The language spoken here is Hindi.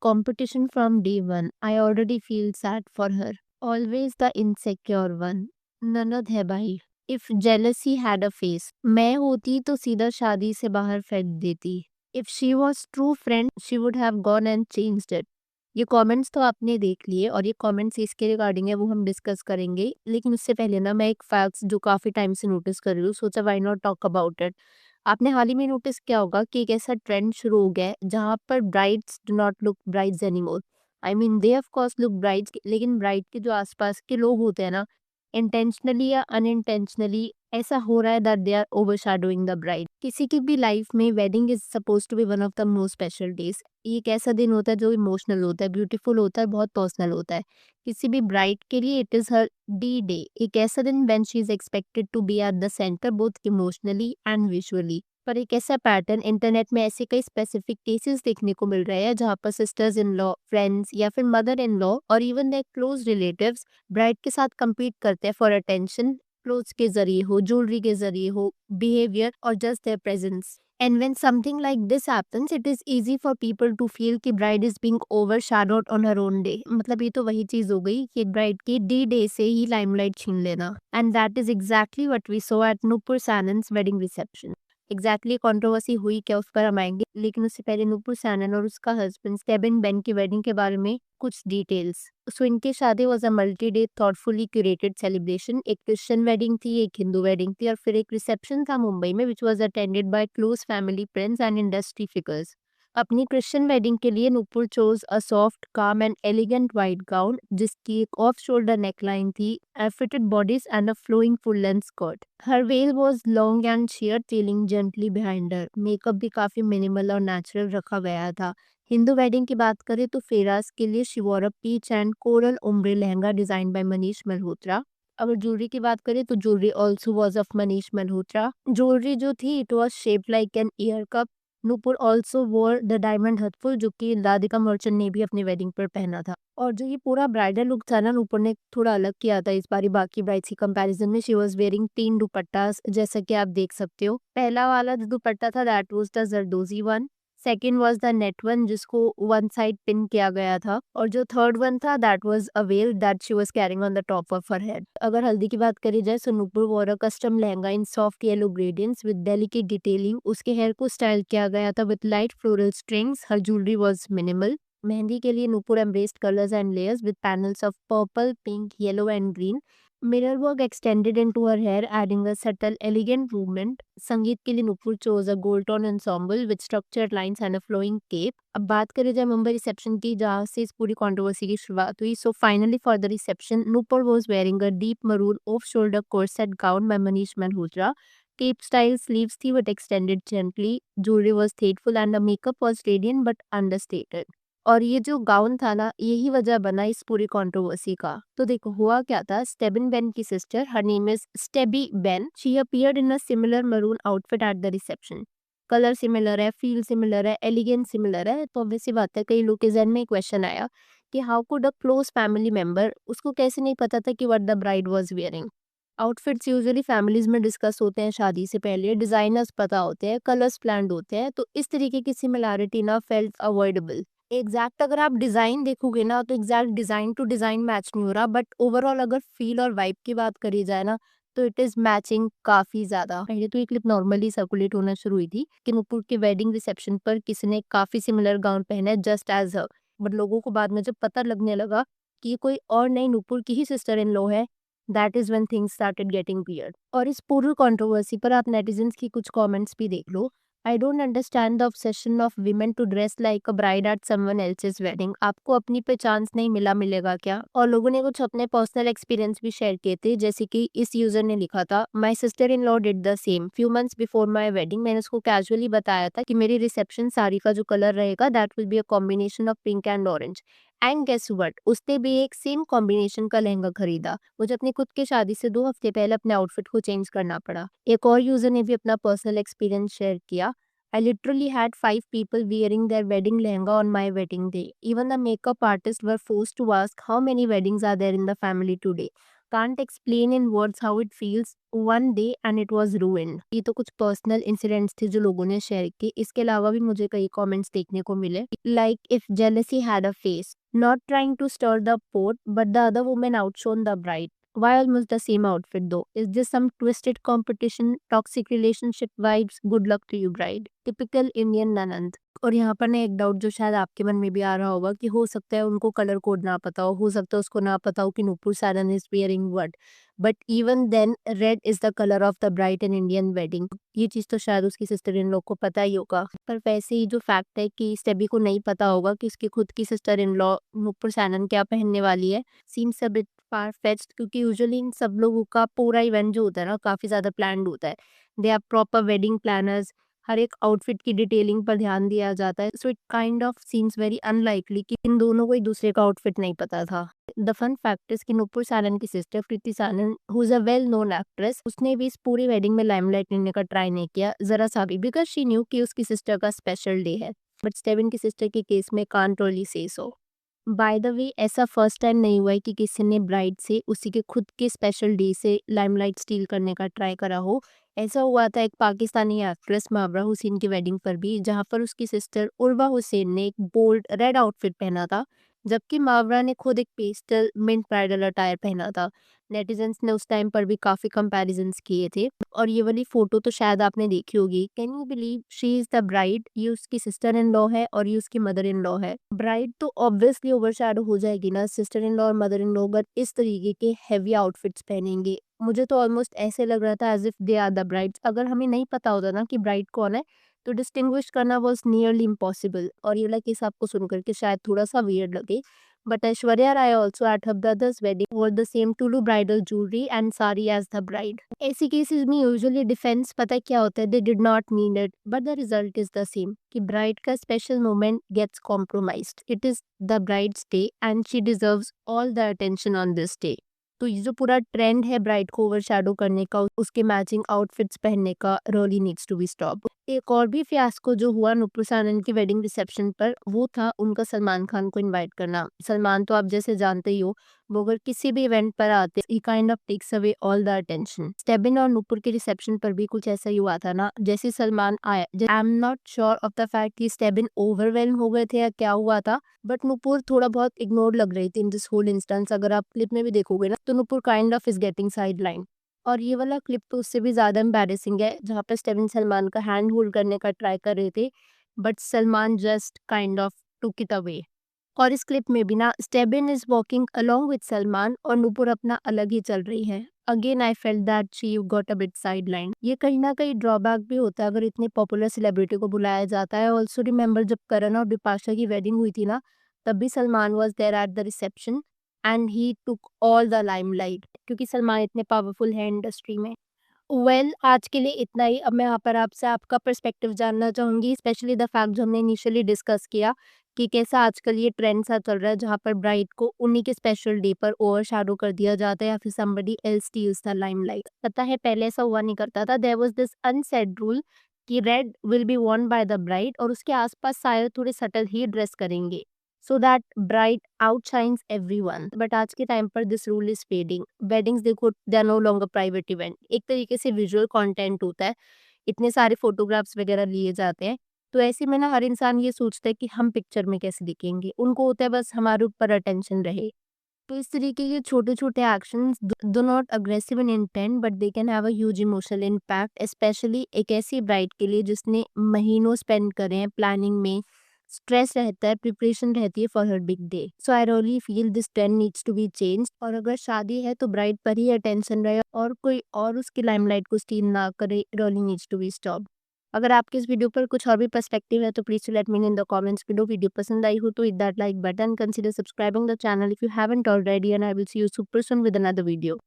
Competition from day one. I already feel sad for her. Always the insecure one. ननद है भाई. If jealousy had a face, मैं होती तो सीधा शादी से बाहर फेंक देती. If she was true friend, she would have gone and changed it. ये कमेंट्स तो आपने देख लिए और ये कमेंट्स इसके रिगार्डिंग है वो हम डिस्कस करेंगे, लेकिन उससे पहले ना मैं एक फैक्ट्स जो काफ़ी टाइम से नोटिस कर रही हूँ, सोचा why not talk about it. आपने हाल ही में नोटिस किया होगा कि एक ऐसा ट्रेंड शुरू हो गया है जहाँ पर brides do not look brides anymore. I mean they of course look brides, लेकिन ब्राइड के जो आसपास के लोग होते हैं ना, इंटेंशनली या अनइंटेंशनली ऐसा हो रहा है that they are overshadowing the bride. किसी की भी लाइफ में wedding is suppose to be one of the most special days. ये एक ऐसा दिन होता है जो इमोशनल होता है, ब्यूटीफुल होता है, बहुत पर्सनल होता है. किसी भी ब्राइड के लिए it is her D day, एक ऐसा दिन when she is expected to be at the centre both emotionally and visually. पर एक ऐसा पैटर्न इंटरनेट में ऐसे कई स्पेसिफिक केसेस देखने को मिल रहे हैं जहाँ पर सिस्टर्स इन लॉ, फ्रेंड्स या फिर मदर इन लॉ और even their close relatives bride के साथ compete करते हैं फॉर अटेंशन, क्लोथ्स के जरिए हो, ज्वेलरी के जरिए हो, बिहेवियर और just there presence. And when something like this happens, it is easy for people to feel कि bride is being overshadowed on her own day. मतलब ये तो वही चीज हो गई कि एक bride की D day से ही limelight छीन लेना. And that is exactly what we saw at Nupur Sanan's wedding reception. Exactly controversy हुई क्या उस पर हम आएंगे, लेकिन उससे पहले नुपुर सैनन और उसका हस्बैंड स्टेबिन बेन की वेडिंग के बारे में कुछ डिटेल्स. सो इनकी शादी was a multi day thoughtfully curated celebration. एक क्रिश्चियन वेडिंग थी, एक हिंदू वेडिंग थी और फिर एक रिसेप्शन था मुंबई में which was attended by close family friends and industry figures. अपनी क्रिश्चियन वेडिंग के लिए Nupur chose a soft calm and elegant white gown जिसकी एक ऑफ शोल्डर नेकलाइन थी, fitted bodice and a flowing full length skirt. Her veil was long and sheer trailing gently behind her. Makeup भी काफी मिनिमल और नेचुरल रखा गया था. हिंदू वेडिंग की बात करें तो फेराज के लिए she wore a peach and coral ombre lehenga design by Manish Malhotra. अगर ज्वेलरी की बात करें तो jewellery also was of Manish Malhotra. Jewellery जो थी it was shaped like an ear cup. Nupur also wore the diamond haathphool जो कि राधिका मर्चेंट ने भी अपनी वेडिंग पर पहना था. और जो ये पूरा ब्राइडल लुक था ना, नूपुर ने थोड़ा अलग किया था इस बारी बाकी ब्राइड्स की कंपैरिजन में. शी वाज वेयरिंग 3 दुपट्टास जैसा कि आप देख सकते हो. पहला वाला जो दुपट्टा था that was the zardozi one. Second was the net one जिसको वन साइड पिन किया गया था और जो थर्ड वन था that was a well that she was carrying on the top of her head. अगर हल्दी की बात करी जाए सो नूपुर वोर a custom lehenga in soft yellow gradients with delicate detailing. उसके हेयर को स्टाइल किया गया था with light floral strings. Her jewellery was minimal. Mehndi के लिए Nupur embraced colors and layers with panels of purple, pink, yellow and green. Mirror work extended into her hair, adding a subtle, elegant movement. संगीत के लिए Nupur chose a gold tone ensemble with structured lines and a flowing cape. अब बात करें जाए मुंबई रिसेप्शन की जहाँ से इस पूरी कंट्रोवर्सी की शुरुआत हुई. So finally for the reception Nupur was wearing a deep maroon off-shoulder corset gown by Manish Malhotra. Cape style sleeves थी but extended gently. Jewelry was thoughtful and the makeup was radiant but understated. और ये जो गाउन था ना यही वजह बना इस पूरी कंट्रोवर्सी का. तो देखो हुआ क्या था. स्टेबिन बेन की sister, her name is Stebi Ben, she appeared in a similar maroon outfit at the reception. Colour similar है, फील सिमिलर है, एलिगेंस सिमिलर है. तो ऑब्वियसली बात है कई लोग के जहन में क्वेश्चन आया कि how could a close family member, उसको कैसे नहीं पता था कि what the bride was wearing. Outfits usually families में डिस्कस होते हैं शादी से पहले, डिजाइनर्स पता होते हैं, कलर्स प्लान्ड होते हैं, तो इस तरीके की सिमिलैरिटी ना फेल्ट अवॉइडेबल. एग्जैक्ट अगर आप डिजाइन देखोगे ना तो exact design to design match नहीं हो रहा, बट ओवरऑल अगर फील और वाइब की बात करी जाए ना तो इट इज मैचिंग काफी ज्यादा. पहले तो ये क्लिप नॉर्मली सर्कुलेट होना शुरू हुई थी कि नुपुर के वेडिंग रिसेप्शन पर किसी ने काफी सिमिलर गाउन पहना है जस्ट एज हर. बट लोगों को बाद में जब पता लगने लगा कि ये कोई और नई नुपुर की ही सिस्टर इन लॉ है, that is when things started getting weird. और इस पूरी कंट्रोवर्सी पर आप नेटिजन्स की कुछ कमेंट्स भी देख लो. I don't understand the obsession of women to dress like a bride at someone else's wedding. आपको अपनी पे चांस नहीं मिलेगा क्या? और लोगों ने कुछ अपने पर्सनल एक्सपीरियंस भी शेयर किए थे, जैसे कि इस यूजर ने लिखा था, my sister in law did the same few months before my wedding. मैंने उसको कैजुअली बताया था कि मेरी रिसेप्शन साड़ी का जो कलर रहेगा that will be a combination of pink and orange. And guess what, उसने भी एक सेम कॉम्बिनेशन का लहंगा खरीदा. मुझे अपनी खुद की शादी से 2 हफ्ते पहले अपने आउटफिट को चेंज करना पड़ा. एक और यूजर ने भी अपना पर्सनल एक्सपीरियंस शेयर किया. I literally had 5 people wearing their wedding lehenga on my wedding day. Even the makeup artists were forced to ask how many weddings are there in the family today. Can't explain in words how it feels one day and it was ruined. ये तो कुछ पर्सनल इंसिडेंट्स थे जो लोगों ने शेयर किए। इसके अलावा भी मुझे कई कमेंट्स देखने को मिले, like if jealousy had a face, not trying to stir the pot, but the other woman outshone the bride. Why almost the same outfit though? Is this some twisted competition, toxic relationship vibes? Good luck to you, bride. Typical Indian ननंद। और यहाँ पर ना एक डाउट जो शायद आपके मन में भी आ रहा होगा कि हो सकता है उनको कलर कोड ना पता हो सकता है उसको ना पता हो कि Nupur Saran is wearing what, but even then red is the colour of the bride in Indian wedding. ये चीज तो शायद उसकी सिस्टर इन लॉ को पता ही होगा, पर वैसे ही जो फैक्ट है कि स्टेबी को नहीं पता होगा कि उसकी खुद की सिस्टर इन लॉ नूपुर सानन क्या पहनने वाली है, seems a bit far fetched, क्योंकि यूजुअली इन सब लोगों का पूरा इवेंट जो होता है ना काफी ज्यादा प्लान्ड होता है। They are proper wedding planners, हर एक आउटफिट की डिटेलिंग पर ध्यान दिया जाता है, so it kind of seems very unlikely कि इन दोनों को एक दूसरे का आउटफिट नहीं पता था। द फन फैक्ट इज कि नूपुर सानन की sister Kriti Sanon, who is a well known actress, उसने भी इस पूरी वेडिंग में लाइमलाइट लेने का ट्राई नहीं किया जरा सा भी, बिकॉज शी न्यू कि उसकी सिस्टर का स्पेशल डे है। बट स्टेविन की सिस्टर के केस में can't really say so. By the way, ऐसा फर्स्ट टाइम नहीं हुआ है कि किसी ने ब्राइड से उसी के खुद के स्पेशल डे से लाइमलाइट स्टील करने का ट्राई करा हो। ऐसा हुआ था एक पाकिस्तानी एक्ट्रेस मावरा हुसैन की वेडिंग पर भी, जहां पर उसकी सिस्टर उर्वा हुसैन ने एक बोल्ड रेड आउटफिट पहना था, जबकि मावरा ने खुद एक पेस्टल मिंट ब्राइडल अटायर पहना था। नेटिजन्स ने उस टाइम पर भी काफी कंपैरिजंस किए थे, और ये वाली फोटो तो शायद आपने देखी होगी। Can you believe she is the bride, ये उसकी सिस्टर इन लॉ है और ये उसकी मदर इन लॉ है। ब्राइड तो ऑब्वियसली ओवरशैडो हो जाएगी ना सिस्टर इन लॉ और मदर इन लॉ, बट इस तरीके के हैवी आउटफिट्स पहनेंगे, मुझे तो ऑलमोस्ट ऐसे लग रहा था as if they are the brides. अगर हमें नहीं पता होता ना कि ब्राइड कौन है तो डिस्टिंग्विश करना वॉज नियरली इम्पॉसिबल। और ये लड़की आपको सुनकर के शायद थोड़ा सा वियर्ड लगे, but Aishwarya Rai also at her brother's wedding wore the same Tulu bridal jewelry and sari as the bride. ऐसी केसेस में यूजुअली डिफेंस पता है क्या होता है, they did not mean it but the result is the same, कि ब्राइड का special moment gets compromised. It is the bride's day and she deserves all the attention on this day. तो ये जो पूरा ट्रेंड है ब्राइड को ओवरशैडो करने का, उसके मैचिंग आउटफिट्स पहनने का, really needs to be stop. एक और भी फियास्को जो हुआ नुपुर सानन की वेडिंग रिसेप्शन पर, वो था उनका सलमान खान को इनवाइट करना। सलमान तो आप जैसे जानते ही हो, वो अगर किसी भी इवेंट पर आते ही kind of takes away all the attention. Stebin और नुपुर के रिसेप्शन पर भी कुछ ऐसा ही हुआ था ना, जैसे सलमान आया, I am not sure of the fact कि स्टेबिन ओवरवेल्म हो गए थे या क्या हुआ था, बट नुपुर थोड़ा बहुत इग्नोर लग रही थी इन दिस होल इंस्टेंस। अगर आप क्लिप में भी देखोगे ना तो Nupur kind of is getting side line. और ये वाला क्लिप तो उससे भी ज्यादा एम्बैरेसिंग है, जहाँ पर स्टेविन सलमान का हैंड होल्ड करने का ट्राई कर रहे थे, but Salman just kind of took it away. और इस क्लिप में भी ना Stebin is walking along with Salman और नूपुर अपना अलग ही चल रही है। Again I felt that she got a bit side line. ये कहीं ना कहीं ड्रॉबैक भी होता है अगर इतने पॉपुलर सेलिब्रिटी को बुलाया जाता है। ऑल्सो रिमेंबर जब करण और बिपाशा की वेडिंग हुई थी ना, तब भी Salman was there at the reception and he took all the limelight, क्योंकि सलमान इतने पावरफुल है इंडस्ट्री में। आज के लिए इतना ही। अब मैं यहाँ पर आपसे आपका पर्सपेक्टिव जानना चाहूंगी, स्पेशली द फैक्ट जो हमने इनिशियली डिस्कस किया कि कैसा आजकल ये ट्रेंड सा चल रहा है, जहाँ पर ब्राइड को उन्हीं के स्पेशल डे पर ओवर शैडो कर दिया जाता है या फिर somebody else steals the limelight. पता है पहले ऐसा हुआ नहीं करता था। There was this unsaid rule कि red will be worn by the bride और उसके आसपास शायद थोड़े सटल ही ड्रेस करेंगे, so that bride outshines everyone. But आज के टाइम पर this rule is fading. Weddings देखो, they are no longer private event, एक तरीके से विजुअल कंटेंट होता है, इतने सारे फोटोग्राफ्स वगैरह लिए जाते हैं। तो ऐसे में ना हर इंसान ये सोचता है कि हम पिक्चर में कैसे दिखेंगे, उनको होता है बस हमारे ऊपर अटेंशन रहे। तो इस तरीके के छोटे छोटे एक्शंस दो not aggressive in intent but they can have a huge emotional impact, specially एक ऐसी ब्राइड के लिए जिसने महीनों स्पेंड करे हैं प्लानिंग में, स्ट्रेस रहता है, प्रिपरेशन रहती है for her big day. So I really feel this trend needs to be change. और अगर शादी है तो ब्राइड पर ही अटेंशन रहे और कोई और उसकी लाइमलाइट को स्टील ना करे, really needs to be stop. अगर आपके इस वीडियो पर कुछ और भी पर्सपेक्टिव है तो please let me know in the comments below. Video पसंद आई हो तो hit that like button, consider subscribing the channel if you haven't already, and I will see you super soon with another video.